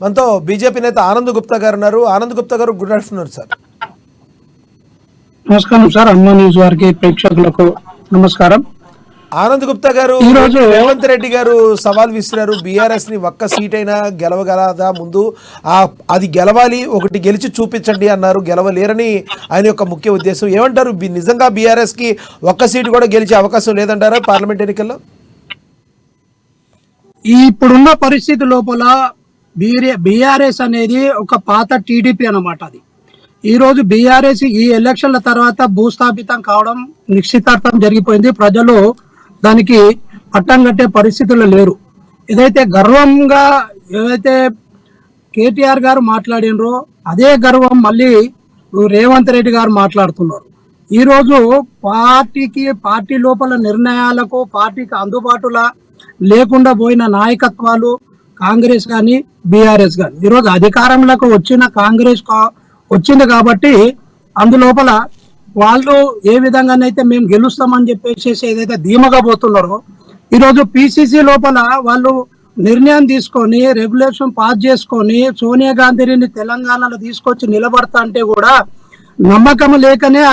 మనతో బీజేపీ నేత ఆనంద్ గుప్తా గారు ఉన్నారు. ఆనంద్ గుప్తా గారు, గుడ్ ఆఫ్టర్నూన్ సార్. నమస్కారం సార్. అమ్మా న్యూస్ వారికి ప్రేక్షకులకు నమస్కారం. ఆనంద్ గుప్తా గారు, ఈరోజు రేవంత్ రెడ్డి గారు సవాల్ విసిరారు. బీఆర్ఎస్ ని ఒక్క సీట్ అయినా గెలవగలదా, ముందు అది గెలవాలి, ఒకటి గెలిచి చూపించండి అన్నారు. గెలవలేరని ఆయన యొక్క ముఖ్య ఉద్దేశం. ఏమంటారు, నిజంగా బీఆర్ఎస్ కి ఒక్క సీటు కూడా గెలిచే అవకాశం లేదంటారా పార్లమెంట్ ఎన్నికల్లో? ఇప్పుడున్న పరిస్థితి లోపల బీఆర్ఎస్ అనేది ఒక పాత టీడీపీ అన్నమాట. అది ఈరోజు బీఆర్ఎస్ ఈ ఎలక్షన్ల తర్వాత భూస్థాపితం కావడం నిశ్చితార్థం జరిగిపోయింది. ప్రజలు దానికి పట్టం కట్టే పరిస్థితుల్లో లేరు. ఏదైతే గర్వంగా ఏదైతే కేటీఆర్ గారు మాట్లాడినరో అదే గర్వం మళ్ళీ రేవంత్ రెడ్డి గారు మాట్లాడుతున్నారు. ఈరోజు పార్టీ లోపల నిర్ణయాలకు పార్టీకి అందుబాటులో లేకుండా పోయిన నాయకత్వాలు కాంగ్రెస్ కానీ బీఆర్ఎస్ కానీ ఈరోజు అధికారంలోకి వచ్చిన కాంగ్రెస్ వచ్చింది కాబట్టి అందులోపల వాళ్ళు ఏ విధంగానైతే మేము గెలుస్తామని చెప్పేసి ఏదైతే ధీమగా పోతున్నారో ఈరోజు పిసిసి లోపల వాళ్ళు నిర్ణయం తీసుకొని రెగ్యులేషన్ పాస్ చేసుకొని సోనియా గాంధీని తెలంగాణలో తీసుకొచ్చి నిలబడతా అంటే కూడా నమ్మకం లేకనే